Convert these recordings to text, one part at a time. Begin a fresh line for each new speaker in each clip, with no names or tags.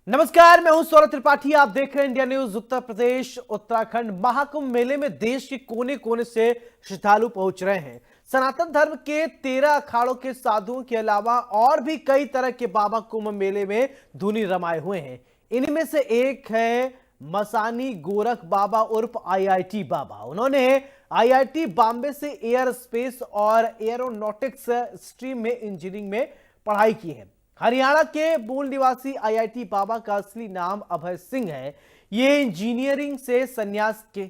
नमस्कार, मैं हूं सौरभ त्रिपाठी। आप देख रहे हैं इंडिया न्यूज। उत्तर प्रदेश उत्तराखंड महाकुंभ मेले में देश के कोने कोने से श्रद्धालु पहुंच रहे हैं। सनातन धर्म के 13 अखाड़ों के साधुओं के अलावा और भी कई तरह के बाबा कुंभ मेले में धुनी रमाए हुए हैं। इन्हीं में से एक है मसानी गोरख बाबा उर्फ आईआईटी बाबा। उन्होंने आईआईटी बॉम्बे से एयर स्पेस और एरोनॉटिक्स स्ट्रीम में इंजीनियरिंग में पढ़ाई की है। हरियाणा के मूल निवासी आईआईटी बाबा का असली नाम अभय सिंह है। ये इंजीनियरिंग से संन्यास के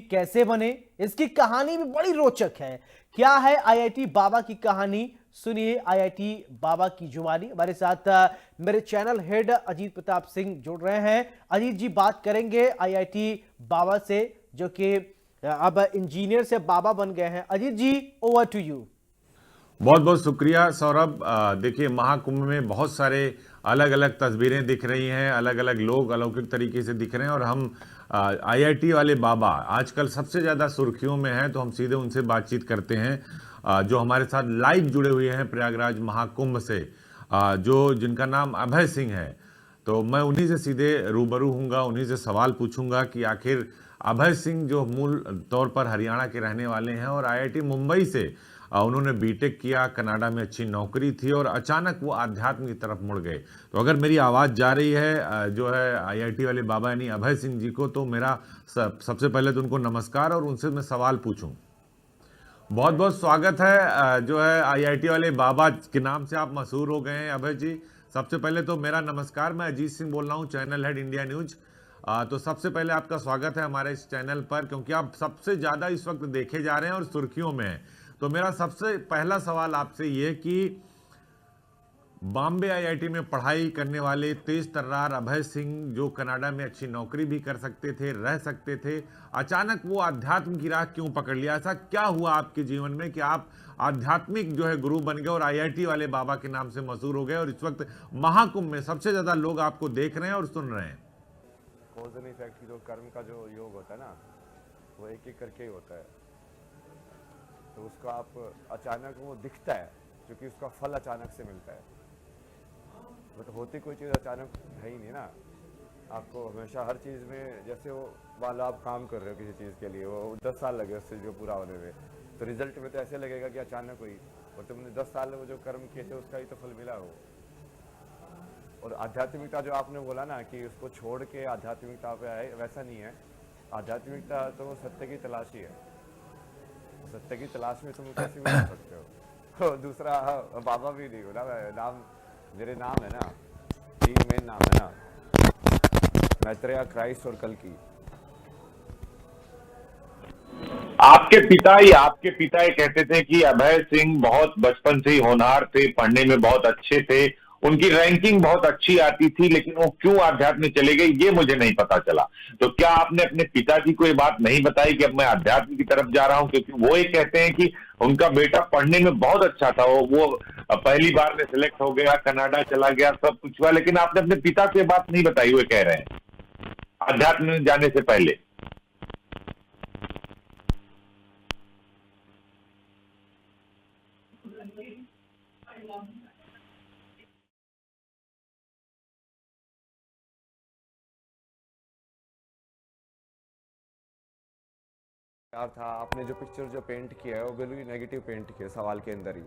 कैसे बने, इसकी कहानी भी बड़ी रोचक है। क्या है आईआईटी बाबा की कहानी, सुनिए आईआईटी बाबा की जुबानी। हमारे साथ मेरे चैनल हेड अजीत प्रताप सिंह जुड़ रहे हैं। अजीत जी, बात करेंगे आईआईटी बाबा से, जो कि अब इंजीनियर से बाबा बन गए हैं। अजीत जी, ओवर टू यू।
बहुत बहुत शुक्रिया सौरभ। देखिए, महाकुंभ में बहुत सारे अलग अलग तस्वीरें दिख रही हैं, अलग अलग लोग अलौकिक तरीके से दिख रहे हैं और हम आईआईटी वाले बाबा आजकल सबसे ज़्यादा सुर्खियों में हैं, तो हम सीधे उनसे बातचीत करते हैं जो हमारे साथ लाइव जुड़े हुए हैं प्रयागराज महाकुंभ से, जो जिनका नाम अभय सिंह है। तो मैं उन्हीं से सीधे रूबरू हूँगा, उन्हीं से सवाल पूछूंगा कि आखिर अभय सिंह जो मूल तौर पर हरियाणा के रहने वाले हैं और आईआईटी मुंबई से उन्होंने बीटेक किया, कनाडा में अच्छी नौकरी थी और अचानक वो आध्यात्म की तरफ मुड़ गए। तो अगर मेरी आवाज़ जा रही है जो है आईआईटी वाले बाबा यानी अभय सिंह जी को, तो मेरा सबसे पहले तो उनको नमस्कार और उनसे मैं सवाल पूछूं। बहुत बहुत स्वागत है। जो है आईआईटी वाले बाबा के नाम से आप मशहूर हो गए हैं अभय जी। सबसे पहले तो मेरा नमस्कार। मैं अजीत सिंह बोल रहा हूँ, चैनल हेड इंडिया न्यूज। तो सबसे पहले आपका स्वागत है हमारे इस चैनल पर, क्योंकि आप सबसे ज़्यादा इस वक्त देखे जा रहे हैं और सुर्खियों में हैं। तो मेरा सबसे पहला सवाल आपसे ये कि बॉम्बे आईआईटी में पढ़ाई करने वाले तेज तर्रार अभय सिंह, जो कनाडा में अच्छी नौकरी भी कर सकते थे, रह सकते थे, अचानक वो आध्यात्म की राह क्यों पकड़ लिया? ऐसा क्या हुआ आपके जीवन में कि आप आध्यात्मिक जो है गुरु बन गए और आईआईटी वाले बाबा के नाम से मशहूर हो गए और इस वक्त महाकुंभ में सबसे ज्यादा लोग आपको देख रहे हैं और सुन रहे हैं?
कॉज एंड इफेक्ट की जो कर्म का जो योग होता है ना, वो एक एक करके ही होता है। तो उसका आप अचानक वो दिखता है, क्योंकि उसका फल अचानक से मिलता है। बट होती कोई चीज़ अचानक है ही नहीं ना। आपको हमेशा हर चीज़ में, जैसे वो वाला आप काम कर रहे हो किसी चीज़ के लिए, वो 10 साल लगे उससे जो पूरा होने में, तो रिजल्ट में तो ऐसे लगेगा कि अचानक हुई, और तुमने 10 साल में वो जो कर्म किए थे उसका ही तो फल मिला हो। और आध्यात्मिकता जो आपने बोला ना कि उसको छोड़ के आध्यात्मिकता पे आए, वैसा नहीं है। आध्यात्मिकता तो सत्य की तलाश ही है। सत्य की तलाश में तुम कैसे मिल सकते हो? दूसरा बाबा भी नहीं हो ना, नाम मेरे नाम है ना, 3 मेन नाम है ना, मैत्रेय, क्राइस्ट और कल्कि।
आपके पिता ये कहते थे कि अभय सिंह बहुत बचपन से ही होनहार थे, पढ़ने में बहुत अच्छे थे, उनकी रैंकिंग बहुत अच्छी आती थी, लेकिन वो क्यों आध्यात्म में चले गए ये मुझे नहीं पता चला। तो क्या आपने अपने पिताजी को ये बात नहीं बताई कि अब मैं अध्यात्म की तरफ जा रहा हूं? क्योंकि वो ये कहते हैं कि उनका बेटा पढ़ने में बहुत अच्छा था, वो पहली बार में सिलेक्ट हो गया, कनाडा चला गया, सब कुछ हुआ, लेकिन आपने अपने पिता से बात नहीं बताई, वो कह रहे हैं अध्यात्म में जाने से पहले।
यार था, आपने जो पिक्चर जो पेंट किया है वो बिल्कुल नेगेटिव पेंट किया सवाल के अंदर ही,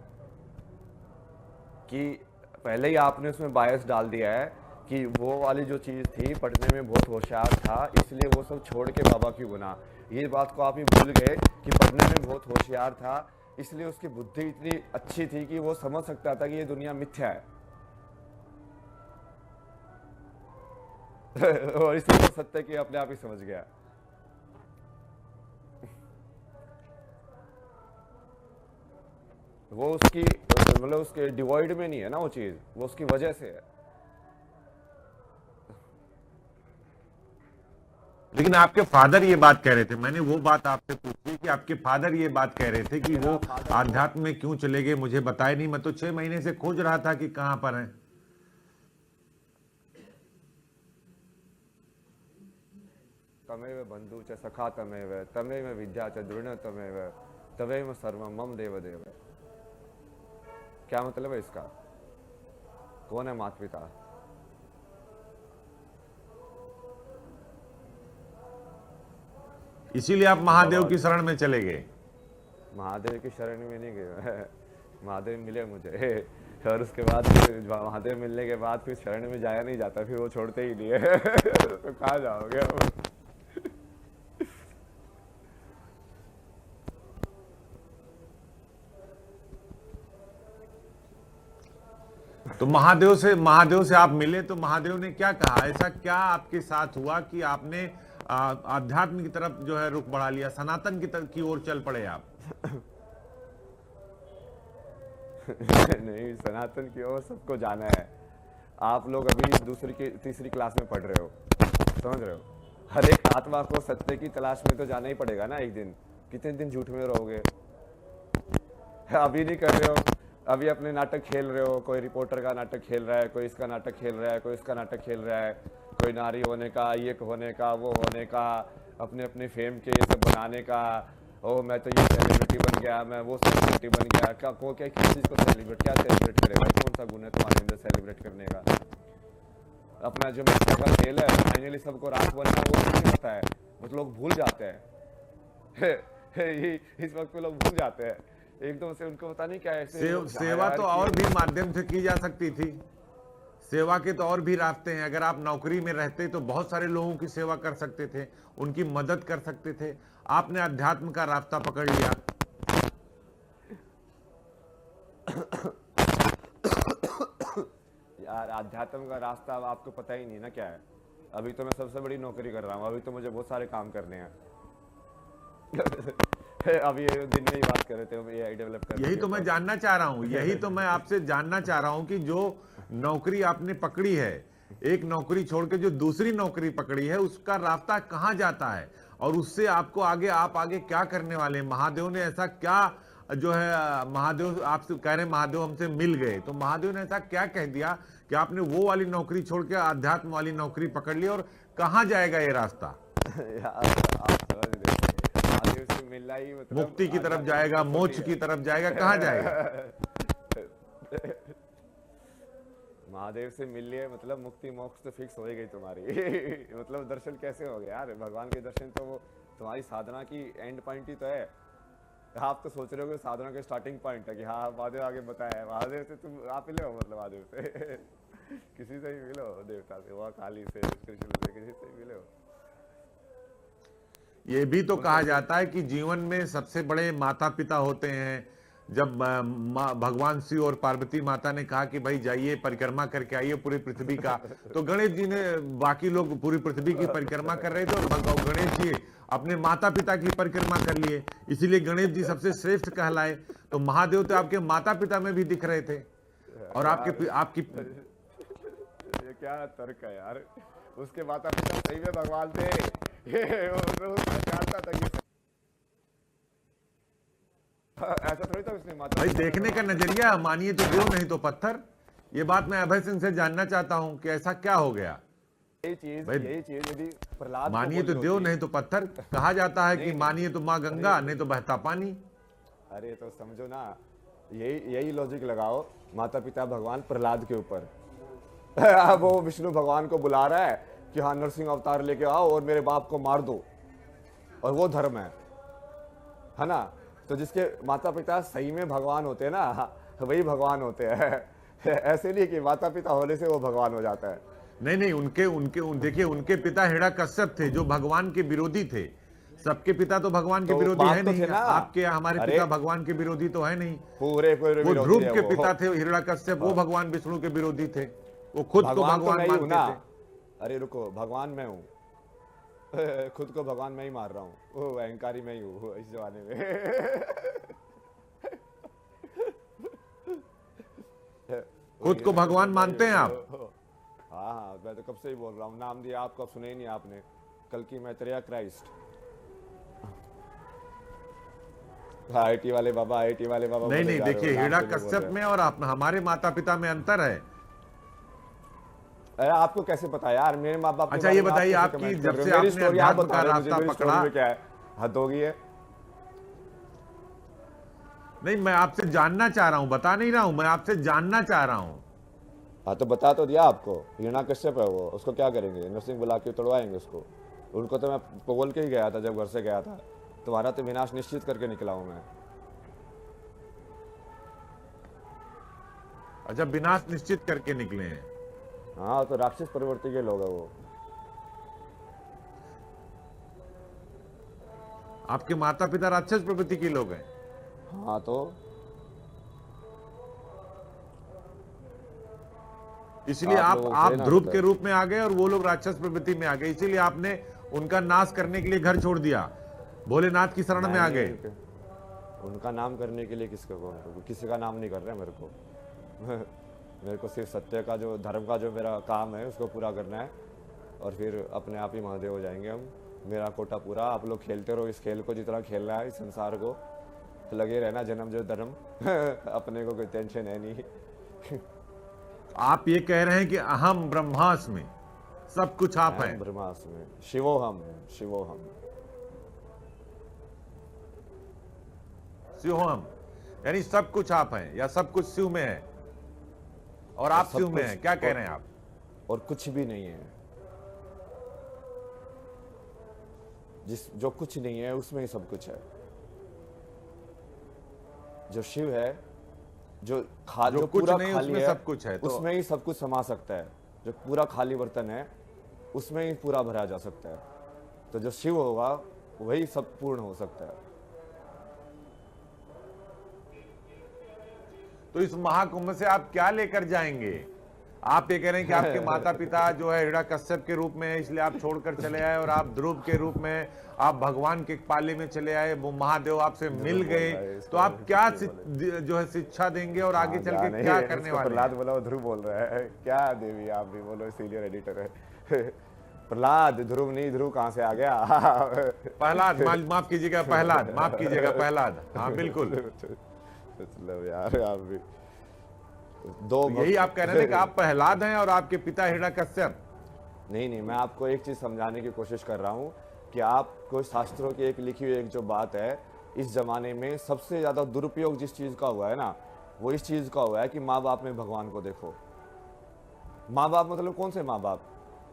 कि पहले ही आपने उसमें बायस डाल दिया है कि वो वाली जो चीज़ थी, पढ़ने में बहुत होशियार था इसलिए वो सब छोड़ के बाबा क्यों बना। ये बात को आप ही भूल गए कि पढ़ने में बहुत होशियार था इसलिए उसकी बुद्धि इतनी अच्छी थी कि वो समझ सकता था कि ये दुनिया मिथ्या है। और इसलिए वो सत्य की अपने आप ही समझ गया। वो उसकी मतलब उसके डिवॉइड में नहीं है ना वो चीज़, वो उसकी वजह से है।
लेकिन आपके फादर ये बात कह रहे थे, मैंने वो बात आपसे पूछी कि आपके फादर ये बात कह रहे थे कि वो आध्यात्म में क्यों चले गए, मुझे बताए नहीं। मैं तो 6 महीने से खोज रहा था कि कहां पर हैं।
तमेव बंधु च सखा तमेव तमेव विद्या च दृढ़ तमेव तवेव सर्व मम देव देव। क्या मतलब है इसका? कौन है माता पिता?
इसीलिए आप महादेव की शरण में चले गए।
महादेव की शरण में नहीं गए महादेव मिले मुझे और उसके बाद फिर महादेव मिलने के बाद फिर शरण में जाया नहीं जाता, फिर वो छोड़ते ही नहीं है तो कहाँ जाओगे अब?
तो महादेव से आप मिले तो महादेव ने क्या कहा? ऐसा क्या आपके साथ हुआ कि आपने आध्यात्म की तरफ जो है रुख बढ़ा लिया, सनातन की ओर चल पड़े आप?
नहीं, सनातन की ओर सबको जाना है। आप लोग अभी दूसरी की तीसरी क्लास में पढ़ रहे हो, समझ रहे हो? हर एक आत्मा को सत्य की तलाश में तो जाना ही पड़ेगा ना एक दिन। कितने दिन झूठ में रहोगे? अभी नहीं कर रहे हो, अभी अपने नाटक खेल रहे हो। कोई रिपोर्टर का नाटक खेल रहा है, कोई इसका नाटक खेल रहा है, कोई इसका नाटक खेल रहा है, कोई नारी होने का, ये होने का, वो होने का, अपने अपने फेम के ये सब बनाने का। ओ मैं तो ये सेलिब्रिटी बन गया, मैं वो सेलिब्रिटी बन गया। क्या किस चीज़ को सेलिब्रेट, क्या सेलिब्रेट करेगा? कौन सा गुण है तुम्हारे अंदर सेलिब्रेट करने का? अपना जो मित्र का खेल है, फाइनली सबको रात बनना, वो नहीं पता है। मतलब लोग भूल जाते हैं इस वक्त पे लोग भूल जाते हैं एकदम से। उनको पता नहीं क्या है।
सेवा तो और भी माध्यम से की जा सकती थी। सेवा के तो और भी रास्ते हैं। अगर आप नौकरी में रहते तो बहुत सारे लोगों की सेवा कर सकते थे, उनकी मदद कर सकते थे। आपने अध्यात्म का रास्ता पकड़ लिया।
यार अध्यात्म का रास्ता आपको पता ही नहीं ना क्या है। अभी तो मैं सबसे बड़ी नौकरी कर रहा हूँ, अभी तो मुझे बहुत सारे काम करने हैं अभी दिन में ही बात कर रहे थे, AI डेवलप कर।
यही तो मैं जानना चाह रहा हूँ, यही तो मैं आपसे जानना चाह रहा हूँ कि जो नौकरी आपने पकड़ी है, एक नौकरी छोड़ के जो दूसरी नौकरी पकड़ी है, उसका रास्ता कहाँ जाता है और उससे आपको आगे, आप आगे क्या करने वाले हैं? महादेव ने ऐसा क्या जो है, महादेव आपसे कह रहे हैं महादेव हमसे मिल गए, तो महादेव ने ऐसा क्या कह दिया कि आपने वो वाली नौकरी छोड़ के अध्यात्म वाली नौकरी पकड़ ली? और कहाँ जाएगा ये रास्ता?
महादेव से मिलना ही मतलब
मुक्ति की तरफ जाएगा, मोक्ष की तरफ जाएगा, कहाँ जाएगा?
महादेव से मिल लिए मतलब मुक्ति मोक्ष तो फिक्स हो ही गई तुम्हारी मतलब दर्शन कैसे हो गए यार? भगवान के दर्शन तो वो तुम्हारी साधना की एंड पॉइंट ही तो है। आप तो सोच रहे हो कि साधना के स्टार्टिंग पॉइंट है कि हाँ महादेव आगे बताया है। महादेव से तुम आप मिले हो, मतलब महादेव से किसी से भी मिलो, देवता से, वह काली से, कृष्ण से, किसी से भी मिले हो।
ये भी तो कहा जाता है कि जीवन में सबसे बड़े माता पिता होते हैं। जब भगवान शिव और पार्वती माता ने कहा कि भाई जाइए परिक्रमा करके आइए पूरी पृथ्वी का, तो गणेश जी ने, बाकी लोग पूरी पृथ्वी की परिक्रमा कर रहे थे और गणेश जी अपने माता पिता की परिक्रमा कर लिए, इसीलिए गणेश जी सबसे श्रेष्ठ कहलाए। तो महादेव तो आपके माता पिता में भी दिख रहे थे और आपकी
ये क्या तर्क है यार? उसके माता पिता सही में भगवान थे जानता था कि ऐसा थोड़ी था उसने माता।
भाई देखने का नजरिया, मानिए तो देव नहीं तो पत्थर। ये बात मैं अभय सिंह से जानना चाहता हूं कि ऐसा क्या हो गया?
यही चीज यदि प्रहलाद,
मानिए तो देव नहीं तो पत्थर कहा जाता है कि मानिए तो माँ गंगा नहीं तो बहता पानी।
अरे तो समझो ना, यही लॉजिक लगाओ माता पिता भगवान प्रहलाद के ऊपर वो विष्णु भगवान को बुला रहा है कि हाँ नरसिंह अवतार लेके आओ और मेरे बाप को मार दो, और वो धर्म है ना? तो जिसके माता पिता सही में भगवान होते हैं ना, वही भगवान होते हैं ऐसे नहीं कि माता पिता होने से वो भगवान हो जाता है।
नहीं, उनके देखिए, उनके पिता हिरण्यकश्यप थे जो भगवान के विरोधी थे। सबके पिता तो भगवान के विरोधी है नहीं, आपके हमारे पिता भगवान के विरोधी तो है नहीं।
पूरे
वो ध्रुव के पिता थे हिरण्यकश्यप, वो भगवान विष्णु के विरोधी थे, वो खुद को भगवान मानते थे।
अरे रुको, भगवान मैं हूँ खुद को भगवान मैं ही मार रहा हूँ, वो अहंकारी मैं ही हूँ इस जमाने में
खुद को भगवान मानते हैं आप?
हाँ, मैं तो कब से ही बोल रहा हूँ। नाम दिया आपको, सुने ही नहीं आपने। कल की मैत्रेय क्राइस्ट, आईटी वाले बाबा
नहीं, देखिए हिरण्यकश्यप में और हमारे माता पिता में अंतर है।
आपको कैसे पता यार? मेरे माँ बाप।
अच्छा ये बताइए, आपकी जब से आपने अध्यात्म का रास्ता पकड़ा,
क्या है? हद हो गई है।
नहीं, मैं आपसे जानना चाह रहा हूं, बता नहीं रहा हूं, मैं आपसे जानना चाह रहा हूं।
हाँ तो बता तो दिया आपको, हिरण्यकश्यप है वो, उसको क्या करेंगे? नरसिंह बुला के तोड़वाएंगे उसको। उनको तो मैं बोल के ही गया था जब घर से गया था, तुम्हारा तो विनाश निश्चित करके निकला हूं मैं।
अच्छा, विनाश निश्चित करके निकले हैं।
हाँ, तो राक्षस प्रवृत्ति के लोग है वो।
आपके माता पिता राक्षस प्रवृत्ति के लोग हैं।
हाँ, तो
इसलिए
आप
आप
लोगों को
आप
ना
ध्रुव
होता
के
है।
रूप में आ गए और वो लोग राक्षस प्रवृत्ति में आ गए, इसीलिए आपने उनका नाश करने के लिए घर छोड़ दिया, भोलेनाथ की शरण में आ गए।
उनका नाम करने के लिए किसी का नाम नहीं कर रहे मेरे को। मेरे को सिर्फ सत्य का जो धर्म का जो मेरा काम है उसको पूरा करना है, और फिर अपने आप ही महादेव हो जाएंगे हम। मेरा कोटा पूरा। आप लोग खेलते रहो इस खेल को जितना खेलना है, इस संसार को लगे रहना, जन्म जो धर्म। अपने को कोई टेंशन है नहीं।
आप ये कह रहे हैं कि अहम ब्रह्मास्मि, सब कुछ आप हैं।
ब्रह्मास्मि शिवोहम, शिवोहम।
शिवोहम यानी सब कुछ आप हैं, या सब कुछ शिव में है और आप
सब
शिव में
कुछ
हैं, क्या कह रहे हैं आप?
और कुछ भी नहीं है। जो कुछ नहीं है उसमें ही सब कुछ है। जो शिव है, जो
जो कुछ
पूरा
नहीं,
खाली
उसमें
है,
सब कुछ है, तो
उसमें ही सब कुछ समा सकता है। जो पूरा खाली बर्तन है उसमें ही पूरा भरा जा सकता है। तो जो शिव होगा वही सब पूर्ण हो सकता है।
तो इस महाकुंभ से आप क्या लेकर जाएंगे? आप ये कह रहे हैं कि आपके माता पिता जो है हिरण्यकश्यप के रूप में है, इसलिए आप छोड़कर चले आए, और आप ध्रुव के रूप में आप भगवान के पाले में चले आए, वो महादेव आपसे मिल गए, तो आप क्या जो है शिक्षा देंगे और आगे चल के क्या करने वाले
प्रहलाद
हैं?
बोला, ध्रुव बोल रहा है क्या? देवी आप भी बोलो, सीनियर एडिटर है। प्रहलाद, ध्रुव नहीं, ध्रुव कहाँ से आ गया?
प्रहलाद, माफ कीजिएगा प्रहलाद, माफ कीजिएगा प्रहलाद, हाँ बिल्कुल।
मतलब यार आप भी दो
तो यही आप कह रहे थे कि आप प्रहलाद हैं और आपके पिता हिरण्यकश्यप?
नहीं, मैं आपको एक चीज समझाने की कोशिश कर रहा हूँ कि आपको शास्त्रों की एक लिखी हुई एक जो बात है, इस जमाने में सबसे ज्यादा दुरुपयोग जिस चीज का हुआ है ना, वो इस चीज का हुआ है कि माँ बाप में भगवान को देखो। माँ बाप मतलब कौन से माँ बाप?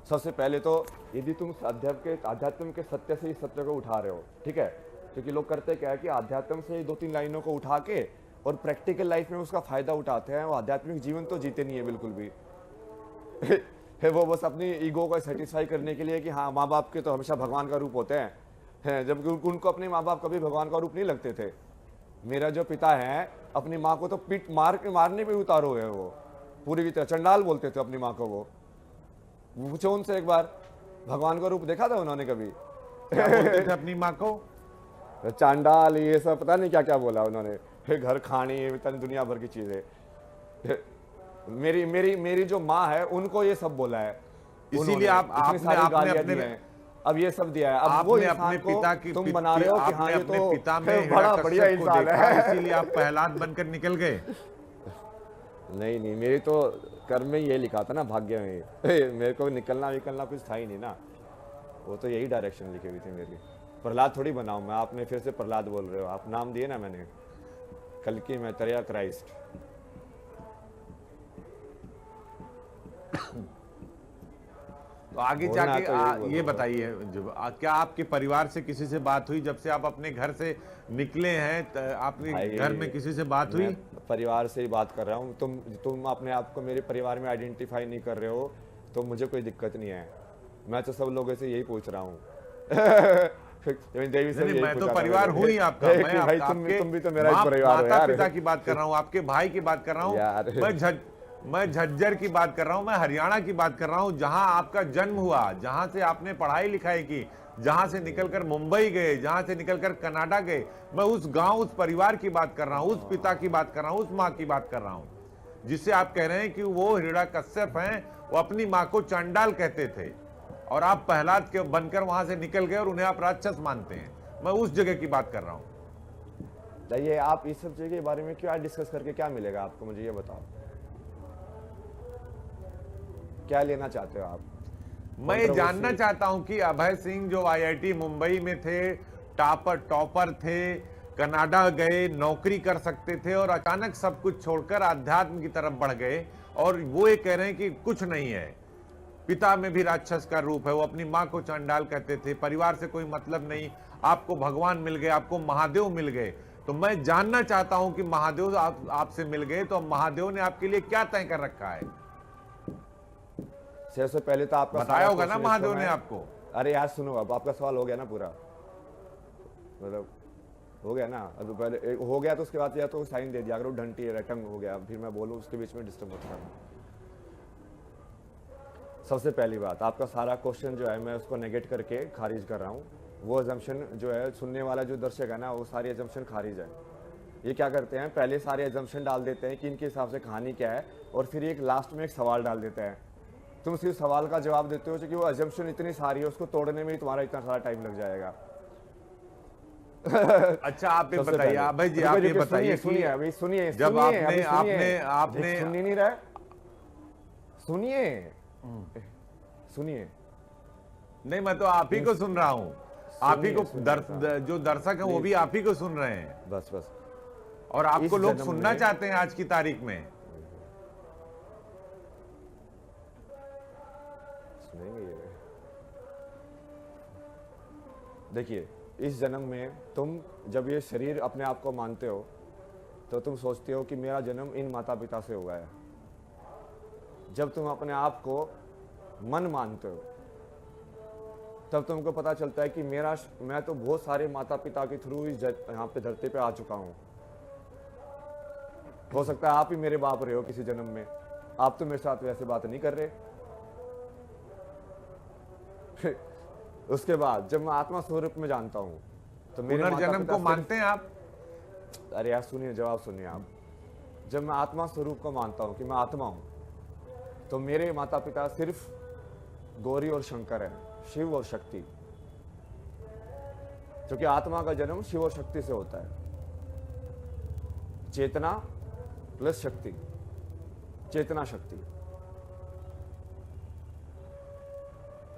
सबसे पहले तो यदि तुम आध्यात्म के सत्य से इस सत्य को उठा रहे हो, ठीक है, क्योंकि लोग करते क्या है कि आध्यात्म से 2-3 लाइनों को उठा के और प्रैक्टिकल लाइफ में उसका फायदा उठाते हैं। वो आध्यात्मिक जीवन तो जीते नहीं है बिल्कुल भी। वो बस अपनी ईगो को सेटिस्फाई करने के लिए कि हाँ माँ बाप के तो हमेशा भगवान का रूप होते हैं, जबकि उनको अपने माँ बाप कभी भगवान का रूप नहीं लगते थे। मेरा जो पिता है अपनी माँ को तो पीट मारने पे उतारो हुए, वो पूरी की तरह चंडाल बोलते थे अपनी माँ को। वो पूछो उनसे एक बार, भगवान का रूप देखा था उन्होंने कभी?
क्या बोलते थे अपनी माँ को?
चांडाल, ये सब पता नहीं क्या क्या बोला उन्होंने, घर खानी, पता नहीं दुनिया भर की चीजें। मेरी जो माँ है उनको ये सब बोला है,
इसीलिए आपने
अब ये सब दिया है। अब वो
अपने पिता की
तुम बना रहे हो कि हाँ ये तो
पिता में
बड़ा बढ़िया इंसान है,
इसीलिए आप प्रहलाद बनकर निकल गए।
नहीं, मेरी तो कर्म में ये लिखा था ना, भाग्य में। मेरे को निकलना कुछ था ही नहीं ना, वो तो यही डायरेक्शन लिखी हुई थी मेरी। प्रहलाद थोड़ी बनाऊं मैं, आपने फिर से प्रहलाद बोल रहे हो, आप नाम दिए ना मैंने, कल्कि मैत्रेय क्राइस्ट।
तो आगे जाके ये बताइए, क्या आपके परिवार से किसी से बात हुई जब से आप अपने घर से निकले हैं? आपके घर में किसी से बात हुई?
परिवार से ही बात कर रहा हूँ। तुम अपने आप को मेरे परिवार में आइडेंटिफाई नहीं कर रहे हो तो मुझे कोई दिक्कत नहीं है। मैं तो सब लोगों से यही पूछ रहा हूँ।
नहीं, मैं तो परिवार हूँ ही आपका। मैं
तुम भी तो मेरा एक परिवार हो यार।
माता पिता की बात कर रहा हूँ, आपके भाई की बात कर रहा हूँ, मैं झज्जर की बात कर रहा हूँ, मैं हरियाणा की बात कर रहा हूँ, जहां आपका जन्म हुआ, जहां से आपने पढ़ाई लिखाई की, जहां से निकलकर मुंबई गए, जहां से निकलकर कनाडा गए। मैं उस गांव, उस परिवार की बात कर रहा हूँ, उस पिता की बात कर रहा हूँ, उस माँ की बात कर रहा हूँ, जिससे आप कह रहे हैं कि वो हिरण्यकश्यप हैं, वो अपनी माँ को चंडाल कहते थे, और आप प्रहलाद के बनकर वहां से निकल गए और उन्हें आप राक्षस मानते हैं। मैं उस जगह की बात कर रहा हूँ।
ये आप इस सब चीज के बारे में क्यों डिस्कस करके क्या मिलेगा आपको, मुझे ये बताओ, क्या लेना चाहते हो आप?
मैं ये जानना चाहता हूं कि अभय सिंह जो IIT मुंबई में थे, टॉपर थे, कनाडा गए, नौकरी कर सकते थे, और अचानक सब कुछ छोड़कर आध्यात्म की तरफ बढ़ गए, और वो ये कह रहे हैं कि कुछ नहीं है। पिता में भी राक्षस का रूप है, वो अपनी माँ को चंडाल कहते थे, परिवार से कोई मतलब नहीं, आपको भगवान मिल गए, आपको महादेव मिल गए। तो मैं जानना चाहता हूं कि महादेव आपसे मिल गए तो महादेव ने आपके लिए क्या तय कर रखा है?
सबसे पहले तो आपका
बताया
सारा
होगा ना
क्वेश्चन
महादेव
इसको
ने
मैं-
आपको?
अरे यार सुनो, अब आपका सवाल हो गया ना पूरा, मतलब हो गया ना। अब पहले हो गया तो उसके बाद या तो साइन दे दिया, अगर वो डंटी है रटंग हो गया फिर मैं बोलूँ उसके बीच में डिस्टर्ब मत करना। सबसे पहली बात, आपका सारा क्वेश्चन जो है मैं उसको नेगेट करके खारिज कर रहा हूँ। वो अजम्पशन जो है सुनने वाला जो दर्शक है ना, वो सारी अजम्पशन खारिज है। ये क्या करते हैं, पहले सारे अजम्पशन डाल देते हैं कि इनके हिसाब से कहानी क्या है, और फिर एक लास्ट में एक सवाल डाल देते हैं। तुम सिर्फ सवाल का जवाब देते हो क्योंकि वो अजम्पशन इतनी सारी है, उसको तोड़ने में ही तुम्हारा इतना सारा टाइम लग जाएगा।
अच्छा आप ये
सबसे
बताइए,
पहले।
भाई जी
रुको,
आप ये
रुको,
बताइए
सुनिए
कि
अभी सुनिए,
जब
सुनिए,
आपने
अभी सुनिए।
आपने
सुन ही नहीं रहा, सुनिए सुनिए।
नहीं, मैं तो आप ही को सुन रहा हूं, आप ही को
सुनिए,
जो दर्शक है वो भी आप ही को सुन रहे हैं,
बस बस।
और आपको
इस
लोग
जन्म
सुनना
में-
चाहते हैं आज की तारीख में।
सुनेंगे ये। देखिए, इस जन्म में तुम जब ये शरीर अपने आप को मानते हो तो तुम सोचते हो कि मेरा जन्म इन माता पिता से हुआ है। जब तुम अपने आप को मन मानते हो तब तुमको पता चलता है कि मैं तो बहुत सारे माता पिता के थ्रू इस यहाँ पे धरती पे आ चुका हूँ। हो सकता है आप ही मेरे बाप रहे हो किसी जन्म में, आप तो मेरे साथ वैसे बात नहीं कर रहे। उसके बाद जब मैं आत्मा स्वरूप में जानता हूं तो मेरे
पुनर्जन्म
माता-पिता
को
सिर्फ-
मानते हैं आप?
अरे यार सुनिए, जवाब सुनिए आप। जब मैं आत्मा स्वरूप को मानता हूं कि मैं आत्मा हूं, तो मेरे माता पिता सिर्फ गौरी और शंकर है, शिव और शक्ति। क्योंकि आत्मा का जन्म शिव और शक्ति से होता है। चेतना प्लस शक्ति, चेतना शक्ति।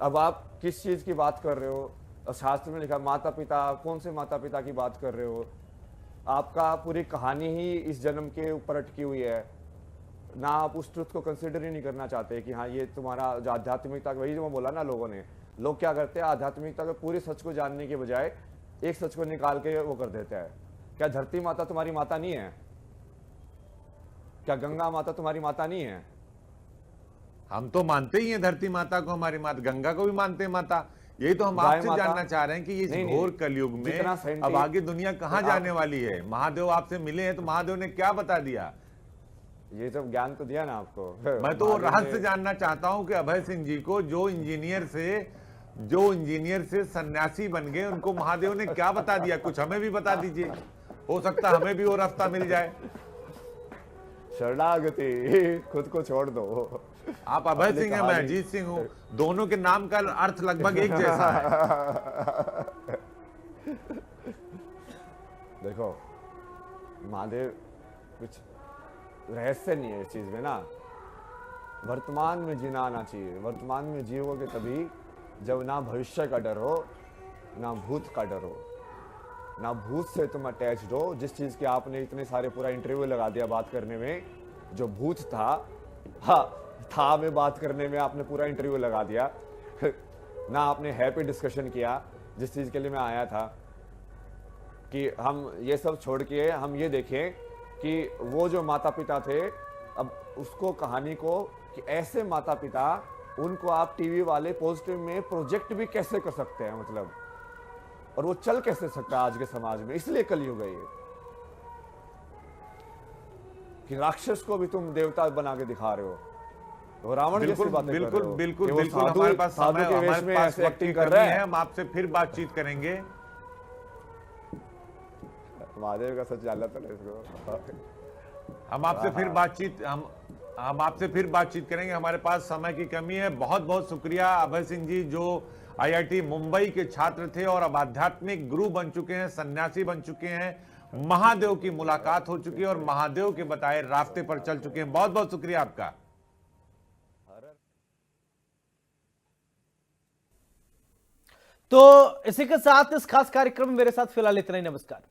अब आप किस चीज की बात कर रहे हो? शास्त्र में लिखा माता पिता, कौन से माता पिता की बात कर रहे हो? आपका पूरी कहानी ही इस जन्म के ऊपर अटकी हुई है ना। आप उस ट्रुथ को कंसिडर ही नहीं करना चाहते कि हाँ ये तुम्हारा जो आध्यात्मिकता, वही जो मैं बोला ना, लोगों ने, लोग क्या करते हैं आध्यात्मिकता के पूरे सच को जानने के बजाय एक सच को निकाल के वो कर देते हैं। क्या धरती माता तुम्हारी माता नहीं है? क्या गंगा माता तुम्हारी माता नहीं है?
हम तो मानते ही हैं धरती माता को हमारी माता, गंगा को भी मानते हैं माता। यही तो हम
गाय
आपसे
माता-
जानना चाह रहे हैं कि इस
नहीं, नहीं,
घोर कलयुग में
जितना scientific-
अब आगे दुनिया कहाँ
तो
जाने वाली है? महादेव आपसे मिले हैं तो महादेव ने क्या बता दिया?
ये सब ज्ञान तो दिया ना आपको।
मैं तो वो
महादेव
रहस्य
ने-
जानना चाहता हूं कि अभय सिंह जी को जो इंजीनियर से सन्यासी बन गए, उनको महादेव ने क्या बता दिया? कुछ हमें भी बता दीजिए, हो सकता हमें भी वो रास्ता मिल जाए।
शरणागति, खुद को छोड़ दो।
आप अभय
अपनी
सिंह हैं, मैं
कहानी-
अजीत सिंह हूं, दोनों के नाम का अर्थ लगभग एक जैसा है।
देखो, महादेव कुछ रहस्य नहीं है इस चीज में ना। वर्तमान में जीना आना चाहिए। वर्तमान में जियोगे तभी जब ना भविष्य का डर हो ना भूत का डर हो, ना भूत से तुम अटैच्ड हो। जिस चीज के आपने इतने सारे पूरा इंटरव्यू लगा दिया बात करने में, जो भूत था, हाँ था में बात करने में आपने पूरा इंटरव्यू लगा दिया। ना आपने हैप्पी डिस्कशन किया जिस चीज के लिए मैं आया था, कि हम ये सब छोड़ के हम ये देखें कि वो जो माता पिता थे, अब उसको कहानी को कि ऐसे माता पिता, उनको आप टीवी वाले पॉजिटिव में प्रोजेक्ट भी कैसे कर सकते हैं, मतलब, और वो चल कैसे सकता है आज के समाज में। इसलिए कलयुग है ये, कि राक्षस को भी तुम देवता बना के दिखा रहे हो। तो रावण जैसी
बिल्कुल
बातें कर रहे
बिल्कुल
हो
बिल्कुल
कि वो
बिल्कुल
साधु-
हमारे पास
साधु
समय,
के वेश
हमारे
में
पास
ऐसे
वक्त की
एक्टिंग कर
कमी
रहा
है,
है।
हम आपसे फिर बातचीत करेंगे।
महादेव का सच जानना था ना इसको।
हम आपसे फिर बातचीत करेंगे, हमारे पास समय की कमी है। बहुत बहुत शुक्रिया अभय सिंह जी, जो आईआईटी मुंबई के छात्र थे और अब आध्यात्मिक गुरु बन चुके हैं, सन्यासी बन चुके हैं। महादेव की मुलाकात हो चुकी है और महादेव के बताए रास्ते पर चल चुके हैं। बहुत बहुत शुक्रिया आपका।
तो इसी के साथ इस खास कार्यक्रम में मेरे साथ फिलहाल इतना ही। नमस्कार।